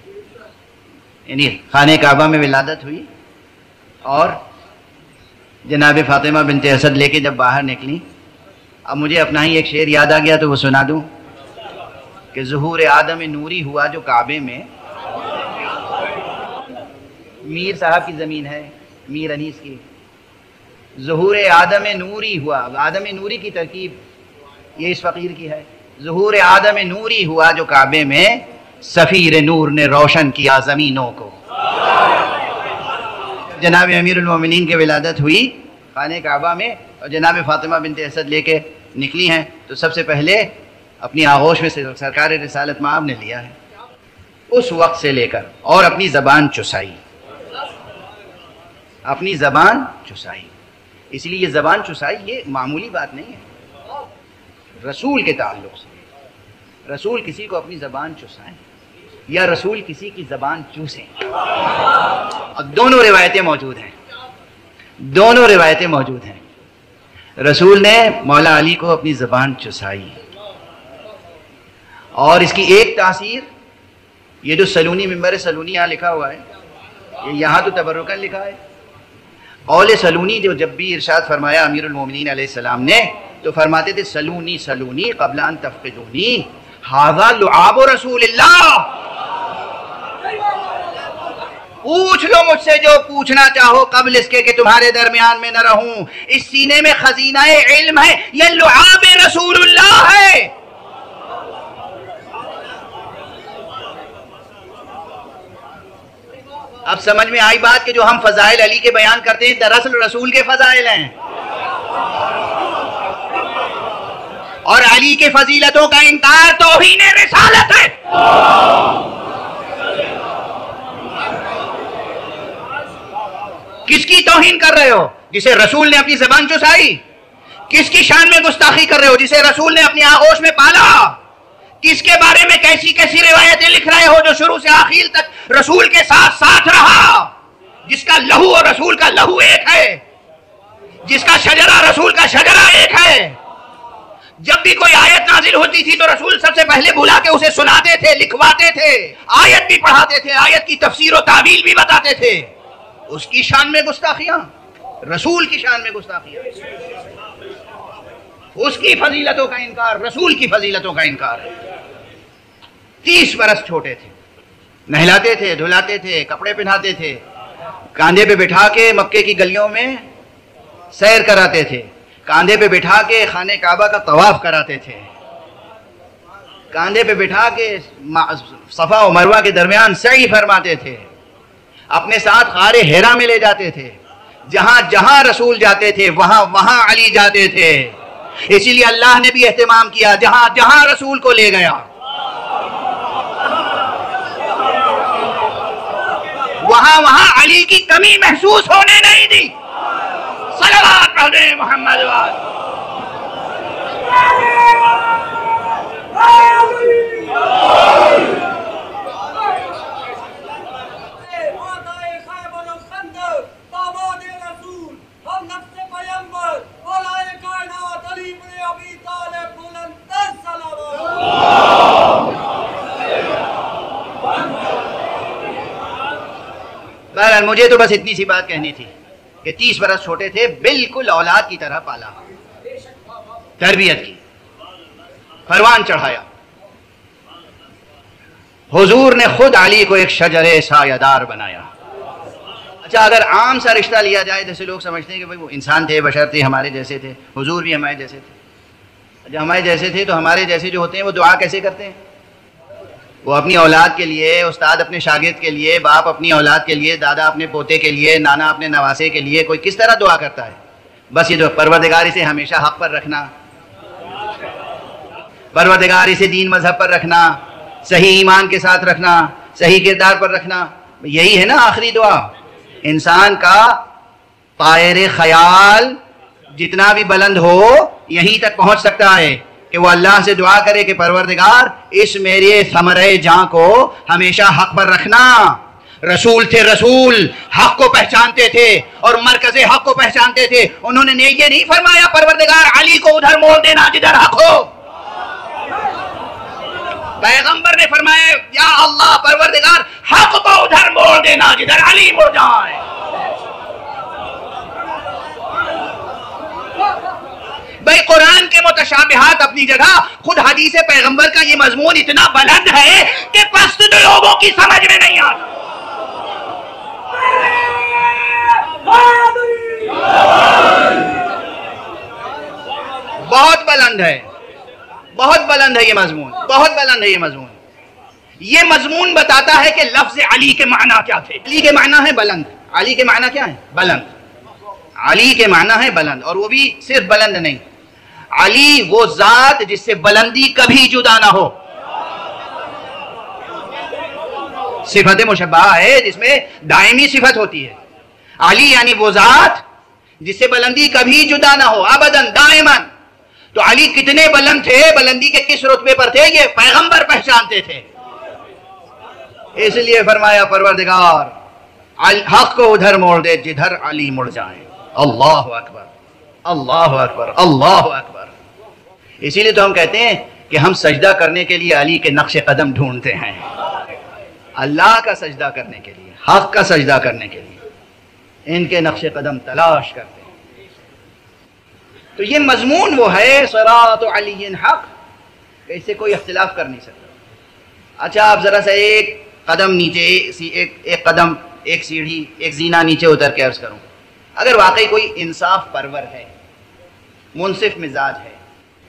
یعنی خانہ کعبہ میں ولادت ہوئی اور جناب فاطمہ بنت اسد لے کے جب باہر نکلی، اب مجھے اپنا ہی ایک شعر یاد آ گیا تو وہ سنا دوں کہ ظہور آدم نوری ہوا جو کعبے میں، میر صاحب کی زمین ہے، میر انیس کی، ظہور آدم نوری ہوا، آدم نوری کی ترکیب یہ اس فقیر کی ہے، ظہور آدم نوری ہوا جو کعبے میں، سفیر نور نے روشن کیا زمینوں کو۔ جناب امیر المومنین کی ولادت ہوئی خانہ کعبہ میں، اور جناب فاطمہ بنت اسد لے کے نکلی ہیں، تو سب سے پہلے اپنی آغوش میں سے سرکار رسالت مآب نے لیا ہے اس وقت سے لے کر، اور اپنی زبان چسائی، اپنی زبان چسائی۔ اس لیے یہ زبان چسائی یہ معمولی بات نہیں ہے، رسول کے تعلق سے، رسول کسی کو اپنی زبان چسائیں یا رسول کسی کی زبان چوسیں، اور دونوں روایتیں موجود ہیں، دونوں روایتیں موجود ہیں۔ رسول نے مولا علی کو اپنی زبان چسائی، اور اس کی ایک تاثیر یہ جو سلونی ممبر سلونی یہاں لکھا ہوا ہے، یہ یہاں تو تبرکاً لکھا ہے، قول سلونی جو جب بھی ارشاد فرمایا امیر المومنین علیہ السلام نے تو فرماتے تھے سلونی سلونی قبل ان تفقدونی ھذا لعاب رسول اللہ، پوچھ لو مجھ سے جو پوچھنا چاہو قبل اس کے کہ تمہارے درمیان میں نہ رہوں، اس سینے میں خزینہ علم ہے، یہ لعاب رسول اللہ ہے۔ اب سمجھ میں آئی بات کہ جو ہم فضائل علی کے بیان کرتے ہیں دراصل رسول کے فضائل ہیں، اور علی کے فضیلتوں کا انکار توہین رسالت ہے۔ کس کی توہین کر رہے ہو؟ جسے رسول نے اپنی زبان چسائی۔ کس کی شان میں گستاخی کر رہے ہو؟ جسے رسول نے اپنی آغوش میں پالا۔ کس کے بارے میں کیسی کیسی روایتیں لکھ رہے ہو جو شروع سے آخر تک رسول کے ساتھ ساتھ رہا، جس کا لہو اور رسول کا لہو ایک ہے، جس کا شجرہ رسول کا شجرہ ایک ہے۔ جب بھی کوئی آیت نازل ہوتی تھی تو رسول سب سے پہلے بلا کے اسے سناتے تھے، لکھواتے تھے، آیت بھی پڑھاتے تھے، آیت کی تفسیر و تعویل بھی بتاتے تھے۔ اس کی شان میں گستاخیاں، رسول کی شان میں گستاخیاں، اس کی فضیلتوں کا انکار، رسول کی فضیلتوں کا انکار۔ 30 برس چھوٹے تھے، نہلاتے تھے، دھلاتے تھے، کپڑے پہناتے تھے، کاندھے پہ بٹھا کے مکے کی گلیوں میں سیر کراتے تھے، کاندھے پہ بٹھا کے خانہ کعبہ کا طواف کراتے تھے، کاندھے پہ بٹھا کے صفا و مروہ کے درمیان سعی فرماتے تھے، اپنے ساتھ غار حرا میں لے جاتے تھے، جہاں جہاں رسول جاتے تھے وہاں وہاں علی جاتے تھے۔ اسی لیے اللہ نے بھی اہتمام کیا، جہاں جہاں رسول کو لے گیا وہاں وہاں علی کی کمی محسوس ہونے نہیں دی۔ صلوات پڑھیں محمد بہرحال مجھے تو بس اتنی سی بات کہنی تھی کہ 30 برس چھوٹے تھے، بالکل اولاد کی طرح پالا، تربیت کی، پروان چڑھایا۔ حضور نے خود علی کو ایک شجر سایہ دار بنایا۔ اچھا اگر عام سا رشتہ لیا جائے، جیسے لوگ سمجھتے ہیں کہ وہ انسان تھے، بشر تھے، ہمارے جیسے تھے، حضور بھی ہمارے جیسے تھے۔ جب ہمارے جیسے تھے تو ہمارے جیسے جو ہوتے ہیں وہ دعا کیسے کرتے ہیں؟ وہ اپنی اولاد کے لیے، استاد اپنے شاگرد کے لیے، باپ اپنی اولاد کے لیے، دادا اپنے پوتے کے لیے، نانا اپنے نواسے کے لیے کوئی کس طرح دعا کرتا ہے؟ بس یہ جو پروردگار اسے ہمیشہ حق پر رکھنا، پروردگار اسے دین مذہب پر رکھنا، صحیح ایمان کے ساتھ رکھنا، صحیح کردار پر رکھنا، یہی ہے نا آخری دعا۔ انسان کا طائر خیال جتنا بھی بلند ہو یہیں تک پہنچ سکتا ہے کہ وہ اللہ سے دعا کرے کہ پروردگار اس میرے ثمرے جاں کو ہمیشہ حق پر رکھنا۔ رسول تھے، رسول حق کو پہچانتے تھے اور مرکز حق کو پہچانتے تھے، انہوں نے یہ نہیں فرمایا پروردگار علی کو ادھر موڑ دینا جدھر حق ہو۔ پیغمبر نے فرمایا یا اللہ پروردگار حق کو ادھر موڑ دینا جدھر علی مڑ جائے۔ بھائی قرآن کے متشابہات اپنی جگہ، خود حدیث پیغمبر کا یہ مضمون اتنا بلند ہے کہ پست لوگوں کی سمجھ میں نہیں آتا۔ بہت بلند ہے، بہت بلند ہے یہ مضمون، بہت بلند ہے یہ مضمون۔ یہ مضمون بتاتا ہے کہ لفظ علی کے معنی کیا تھے۔ علی کے معنی ہے بلند۔ علی کے معنی کیا ہے؟ بلند۔ علی کے معنی ہے بلند، اور وہ بھی صرف بلند نہیں، علی وہ ذات جس سے بلندی کبھی جدا نہ ہو۔ صفت مشبہہ ہے جس میں دائمی صفت ہوتی ہے۔ علی یعنی وہ ذات جس سے بلندی کبھی جدا نہ ہو، ابداً دائماً۔ تو علی کتنے بلند تھے، بلندی کے کس رتبے پر تھے، یہ پیغمبر پہچانتے تھے۔ اس لیے فرمایا پروردگار حق کو ادھر موڑ دے جدھر علی مڑ جائے۔ اللہ اکبر، اللہ اکبر، اللہ اکبر۔ اسی لیے تو ہم کہتے ہیں کہ ہم سجدہ کرنے کے لیے علی کے نقش قدم ڈھونڈتے ہیں، اللہ کا سجدہ کرنے کے لیے، حق کا سجدہ کرنے کے لیے ان کے نقش قدم تلاش کرتے ہیں۔ تو یہ مضمون وہ ہے صراط علی حق کہ اس سے کوئی اختلاف کر نہیں سکتا۔ اچھا آپ ذرا سا ایک قدم نیچے، ایک قدم، ایک سیڑھی، ایک زینہ نیچے اتر کے عرض کروں، اگر واقعی کوئی انصاف پرور ہے، منصف مزاج ہے،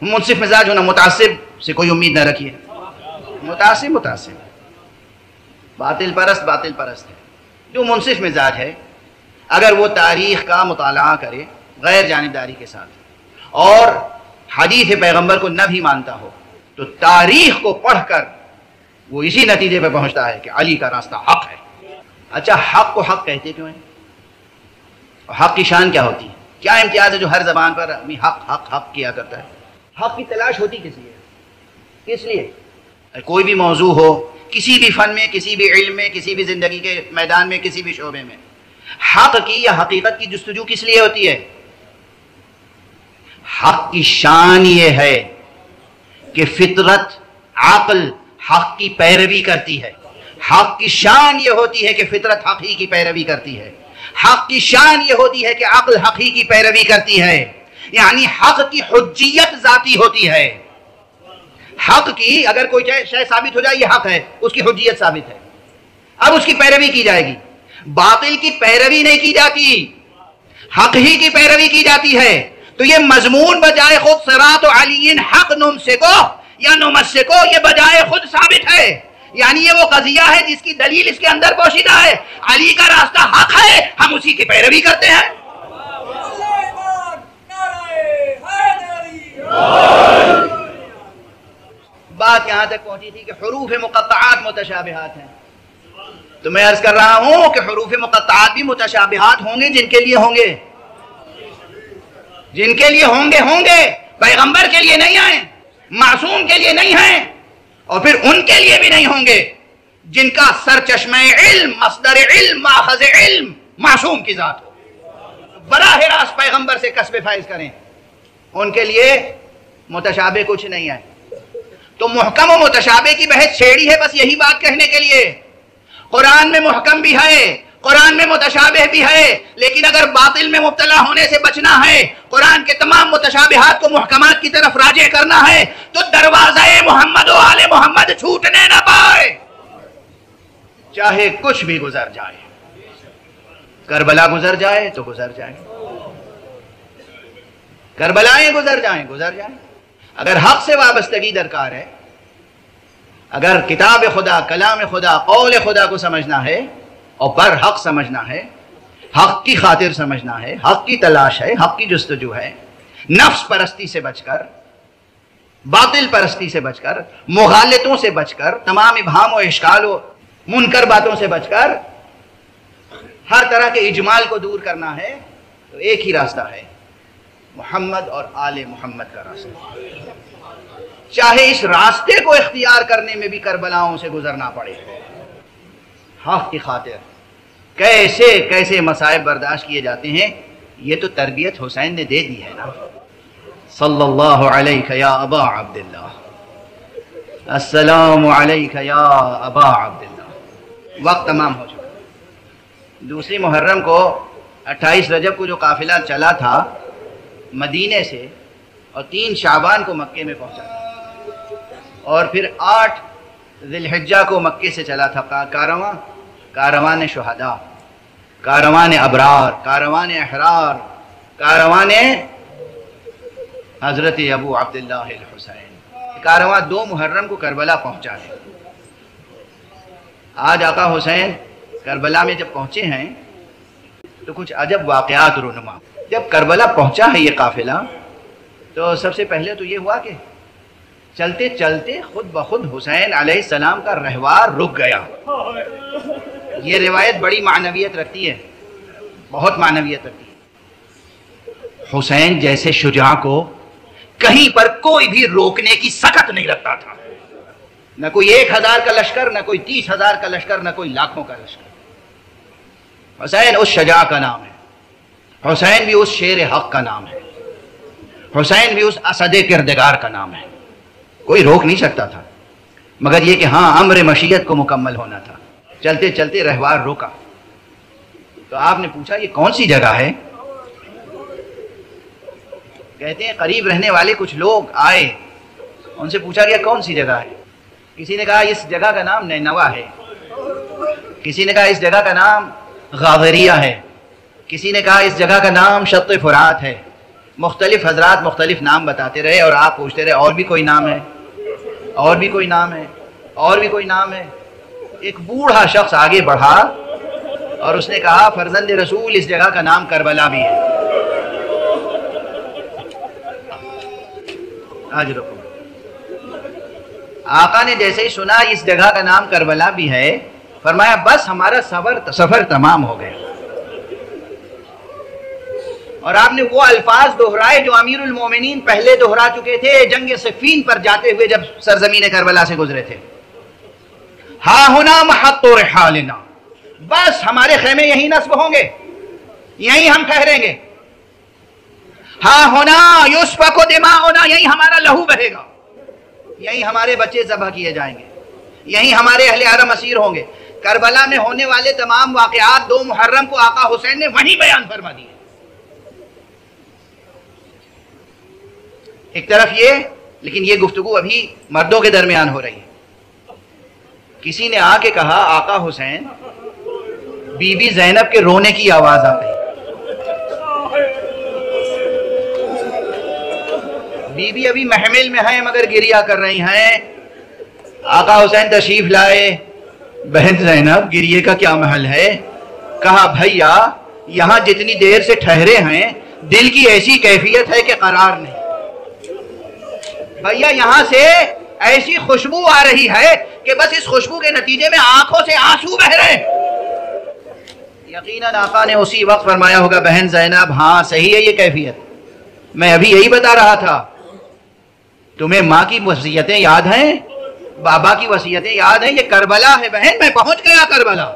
منصف مزاج ہونا، متعصب سے کوئی امید نہ رکھیے، متعصب متعصب، باطل پرست باطل پرست ہے، جو منصف مزاج ہے اگر وہ تاریخ کا مطالعہ کرے غیر جانبداری کے ساتھ اور حدیث پیغمبر کو نہ بھی مانتا ہو تو تاریخ کو پڑھ کر وہ اسی نتیجے پہ پہنچتا ہے کہ علی کا راستہ حق ہے۔ اچھا حق کو حق کہتے کیوں ہیں؟ حق کی شان کیا ہوتی ہے؟ کیا امتیاز ہے جو ہر زبان پر آدمی حق حق حق کیا کرتا ہے؟ حق کی تلاش ہوتی کس لیے؟ کس لیے؟ کوئی بھی موضوع ہو، کسی بھی فن میں، کسی بھی علم میں، کسی بھی زندگی کے میدان میں، کسی بھی شعبے میں، حق کی یا حقیقت کی جستجو کس لیے ہوتی ہے؟ حق کی شان یہ ہے کہ فطرت، عقل حق کی پیروی کرتی ہے۔ حق کی شان یہ ہوتی ہے کہ فطرت حق ہی کی پیروی کرتی ہے۔ حق کی شان یہ ہوتی ہے کہ عقل حق ہی کی پیروی کرتی ہے، یعنی حق کی حجیت ذاتی ہوتی ہے۔ حق کی اگر کوئی شے ثابت ہو جائے یہ حق ہے، اس کی حجیت ثابت ہے، اب اس کی پیروی کی جائے گی۔ باطل کی پیروی نہیں کی جاتی، حق ہی کی پیروی کی جاتی ہے۔ تو یہ مضمون بجائے خود صراط علی حق نمسکو یا نمسکو، یہ بجائے خود ثابت ہے، یعنی یہ وہ قضیہ ہے جس کی دلیل اس کے اندر پوشیدہ ہے۔ علی کا راستہ حق ہے، ہم اسی کی پیروی کرتے ہیں۔ بات یہاں تک پہنچی تھی کہ حروف مقطعات متشابہات ہیں، تو میں عرض کر رہا ہوں کہ حروف مقطعات بھی متشابہات ہوں گے، جن کے لیے ہوں گے، جن کے لیے ہوں گے، پیغمبر کے لیے نہیں ہیں، معصوم کے لیے نہیں ہیں، اور پھر ان کے لیے بھی نہیں ہوں گے جن کا سرچشمہ علم، مصدر علم، ماخذ علم معصوم کی ذات ہو، براہ راست پیغمبر سے کسب فائز کریں، ان کے لیے متشابہ کچھ نہیں ہے۔ تو محکم و متشابہ کی بحث چھیڑی ہے بس یہی بات کہنے کے لیے۔ قرآن میں محکم بھی ہے، قرآن میں متشابہ بھی ہے، لیکن اگر باطل میں مبتلا ہونے سے بچنا ہے، قرآن کے تمام متشابہات کو محکمات کی طرف راجع کرنا ہے، تو دروازہ محمد و آل محمد چھوٹنے نہ پائے، چاہے کچھ بھی گزر جائے۔ کربلا گزر جائے تو گزر جائے، کربلائیں گزر جائیں، گزر جائیں۔ اگر حق سے وابستگی درکار ہے، اگر کتاب خدا، کلام خدا، قول خدا کو سمجھنا ہے اور بر حق سمجھنا ہے، حق کی خاطر سمجھنا ہے، حق کی تلاش ہے، حق کی جستجو ہے، نفس پرستی سے بچ کر، باطل پرستی سے بچ کر، مغالطوں سے بچ کر، تمام ابہام و اشکال و منکر باتوں سے بچ کر، ہر طرح کے اجمال کو دور کرنا ہے، تو ایک ہی راستہ ہے، محمد اور آل محمد کا راستہ، چاہے اس راستے کو اختیار کرنے میں بھی کربلاؤں سے گزرنا پڑے۔ حق کی خاطر کیسے کیسے مصائب برداشت کیے جاتے ہیں، یہ تو تربیت حسین نے دے دی ہے نا۔ صلی اللہ علیک یا ابا عبداللہ، السلام علیک یا ابا عبداللہ۔ وقت تمام ہو چکا۔ دوسری محرم کو 28 رجب کو جو قافلہ چلا تھا مدینے سے، اور 3 شعبان کو مکے میں پہنچا تھا، اور پھر 8 ذی الحجہ کو مکے سے چلا تھا کاروان شہداء، کاروان ابرار، کاروان احرار، کاروان حضرت ابو عبداللہ الحسین۔ کارواں 2 محرم کو کربلا پہنچا ہے۔ آج آقا حسین کربلا میں جب پہنچے ہیں تو کچھ عجب واقعات رونما۔ جب کربلا پہنچا ہے یہ قافلہ، تو سب سے پہلے تو یہ ہوا کہ چلتے چلتے خود بخود حسین علیہ السلام کا رہوار رک گیا۔ یہ روایت بڑی معنویت رکھتی ہے، بہت معنویت رکھتی ہے۔ حسین جیسے شجاع کو کہیں پر کوئی بھی روکنے کی سکت نہیں رکھتا تھا، نہ کوئی 1000 کا لشکر، نہ کوئی 30,000 کا لشکر، نہ کوئی لاکھوں کا لشکر۔ حسین اس شجاع کا نام ہے، حسین بھی اس شیر حق کا نام ہے، حسین بھی اس اسد کردگار کا نام ہے۔ کوئی روک نہیں سکتا تھا، مگر یہ کہ ہاں امر مشیت کو مکمل ہونا تھا۔ چلتے چلتے رہوار روکا، تو آپ نے پوچھا یہ کون سی جگہ ہے؟ کہتے ہیں قریب رہنے والے کچھ لوگ آئے، ان سے پوچھا گیا کون سی جگہ ہے؟ کسی نے کہا اس جگہ کا نام نینوا ہے، کسی نے کہا اس جگہ کا نام غاوریہ ہے، کسی نے کہا اس جگہ کا نام شط فرات ہے۔ مختلف حضرات مختلف نام بتاتے رہے، اور آپ پوچھتے رہے اور بھی کوئی نام ہے، اور بھی کوئی نام ہے، اور بھی کوئی نام ہے۔ ایک بوڑھا شخص آگے بڑھا اور اس نے کہا فرزند رسول اس جگہ کا نام کربلا بھی ہے۔ آج رکو، آقا نے جیسے ہی سنا اس جگہ کا نام کربلا بھی ہے، فرمایا بس ہمارا سفر تمام ہو گیا۔ اور آپ نے وہ الفاظ دہرائے جو امیر المومنین پہلے دہرا چکے تھے جنگ صفین پر جاتے ہوئے جب سرزمین کربلا سے گزرے تھے۔ ہا ہونا محط رحالنا، بس ہمارے خیمے یہیں نصب ہوں گے، یہیں ہم ٹھہریں گے۔ ہا ہونا یسفک دماؤنا، یہیں ہمارا لہو بہے گا، یہیں ہمارے بچے ذبح کیے جائیں گے، یہیں ہمارے اہل حرم اسیر ہوں گے۔ کربلا میں ہونے والے تمام واقعات 2 محرم کو آقا حسین نے وہیں بیان فرما دیے۔ ایک طرف یہ، لیکن یہ گفتگو ابھی مردوں کے درمیان ہو رہی ہے۔ کسی نے آ کے کہا آقا حسین بی بی زینب کے رونے کی آواز آ گئی۔ بی بی ابھی محمل میں ہیں مگر گریہ کر رہی ہیں۔ آقا حسین تشریف لائے، بہن زینب گریے کا کیا محل ہے؟ کہا بھیا یہاں جتنی دیر سے ٹھہرے ہیں دل کی ایسی کیفیت ہے کہ قرار نہیں۔ بھیا یہاں سے ایسی خوشبو آ رہی ہے کہ بس اس خوشبو کے نتیجے میں آنکھوں سے آنسو بہ رہے ہیں۔ یقیناً آقا نے اسی وقت فرمایا ہوگا بہن زینب ہاں صحیح ہے یہ کیفیت، میں ابھی یہی بتا رہا تھا۔ تمہیں ماں کی وصیتیں یاد ہیں، بابا کی وصیتیں یاد ہیں، یہ کربلا ہے بہن، میں پہنچ گیا کربلا۔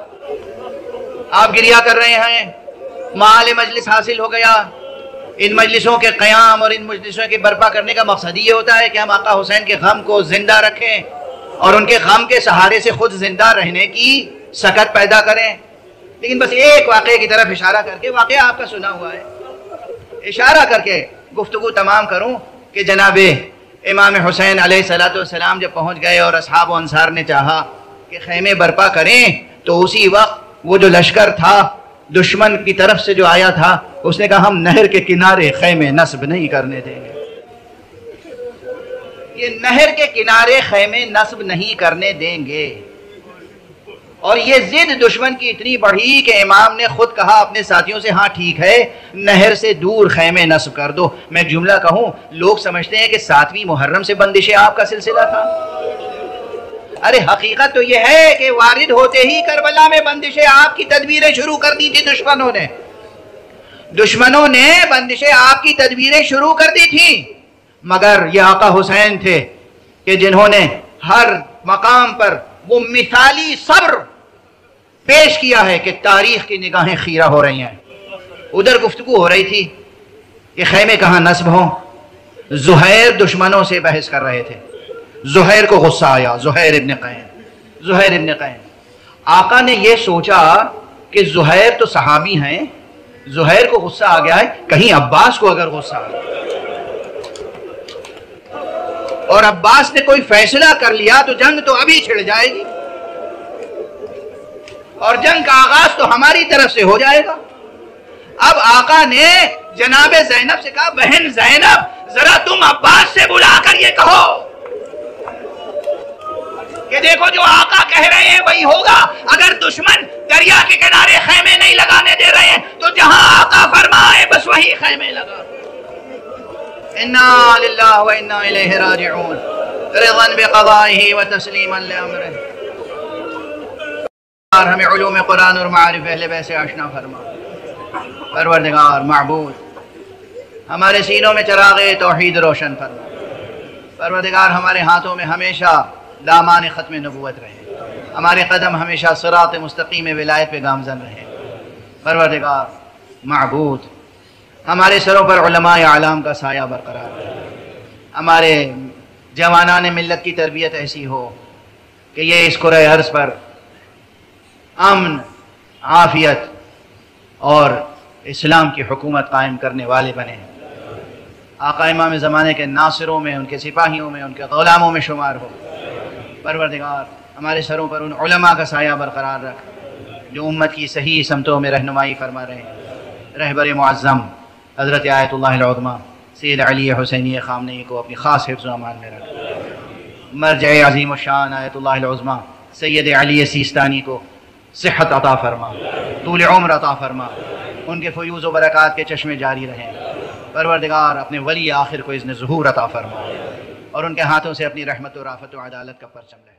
آپ گریہ کر رہے ہیں، مال مجلس حاصل ہو گیا۔ ان مجلسوں کے قیام اور ان مجلسوں کے برپا کرنے کا مقصد یہ ہوتا ہے کہ ہم آقا حسین کے غم کو زندہ رکھیں اور ان کے غم کے سہارے سے خود زندہ رہنے کی سکت پیدا کریں۔ لیکن بس ایک واقعے کی طرف اشارہ کر کے، واقعہ آپ کا سنا ہوا ہے، اشارہ کر کے گفتگو تمام کروں کہ جناب امام حسین علیہ السلام جب پہنچ گئے اور اصحاب و انصار نے چاہا کہ خیمے برپا کریں، تو اسی وقت وہ جو لشکر تھا دشمن کی طرف سے جو آیا تھا اس نے کہا ہم نہر کے کنارے خیمے نصب نہیں کرنے دیں گے۔ یہ نہر کے کنارے خیمے نصب نہیں کرنے دیں گے. اور یہ ضد دشمن کی اتنی بڑھی کہ امام نے خود کہا اپنے ساتھیوں سے، ہاں ٹھیک ہے نہر سے دور خیمے نصب کر دو. میں ایک جملہ کہوں، لوگ سمجھتے ہیں کہ 7ویں محرم سے بندش آپ کا سلسلہ تھا. ارے حقیقت تو یہ ہے کہ وارد ہوتے ہی کربلا میں بندش آپ کی تدبیریں شروع کر دی تھی دشمنوں نے بندش آپ کی تدبیریں شروع کر دی تھی. مگر یہ آقا حسین تھے کہ جنہوں نے ہر مقام پر وہ مثالی صبر پیش کیا ہے کہ تاریخ کی نگاہیں خیرہ ہو رہی ہیں. ادھر گفتگو ہو رہی تھی کہ خیمے کہاں نصب ہوں. زہیر دشمنوں سے بحث کر رہے تھے. زہیر کو غصہ آیا، زہیر ابن قین. آقا نے یہ سوچا کہ زہیر تو صحابی ہیں، زہیر کو غصہ آ گیا ہے، کہیں عباس کو اگر غصہ آ گیا اور عباس نے کوئی فیصلہ کر لیا تو جنگ تو ابھی چھڑ جائے گی اور جنگ کا آغاز تو ہماری طرف سے ہو جائے گا. اب آقا نے جناب زینب سے کہا، بہن زینب ذرا تم عباس سے بلا کر یہ کہو کہ دیکھو جو آقا کہہ رہے ہیں وہی ہوگا. اگر دشمن دریا کے کنارے خیمے نہیں لگانے دے رہے ہیں تو جہاں آقا فرمائے بس وہی خیمے لگا. انا للہ و انا الیہ راجعون رضا بقضائہ و تسلیما لامرہ. ہمیں علوم قرآن اور معارف اہل بیت سے آشنا فرما. پروردگار معبود ہمارے سینوں میں چراغ توحید روشن فرما. پروردگار ہمارے ہاتھوں میں ہمیشہ دامان ختم نبوت رہے، ہمارے قدم ہمیشہ صراط مستقیم ولایت پہ گامزن رہے. پروردگار معبود ہمارے سروں پر علماء اعلام کا سایہ برقرار رہے. ہمارے جوانان ملت کی تربیت ایسی ہو کہ یہ اس کرۂ ارض پر امن، عافیت اور اسلام کی حکومت قائم کرنے والے بنے. آقا امام زمانے کے ناصروں میں، ان کے سپاہیوں میں، ان کے غلاموں میں شمار ہو. پروردگار ہمارے سروں پر ان علماء کا سایہ برقرار رکھ جو امت کی صحیح سمتوں میں رہنمائی فرما رہے ہیں. رہبر معظم حضرت آیت اللہ العظمہ سید علی حسینی خامنئی کو اپنی خاص حفظ و امان میں رکھ. مرجع عظیم الشان آیت اللہ العظمہ سید علی سیستانی کو صحت عطا فرما، طول عمر عطا فرما، ان کے فیوز و برکات کے چشمے جاری رہیں. پروردگار اپنے ولی آخر کو اذن ظہور عطا فرما اور ان کے ہاتھوں سے اپنی رحمت و رافت و عدالت کا پرچم لے.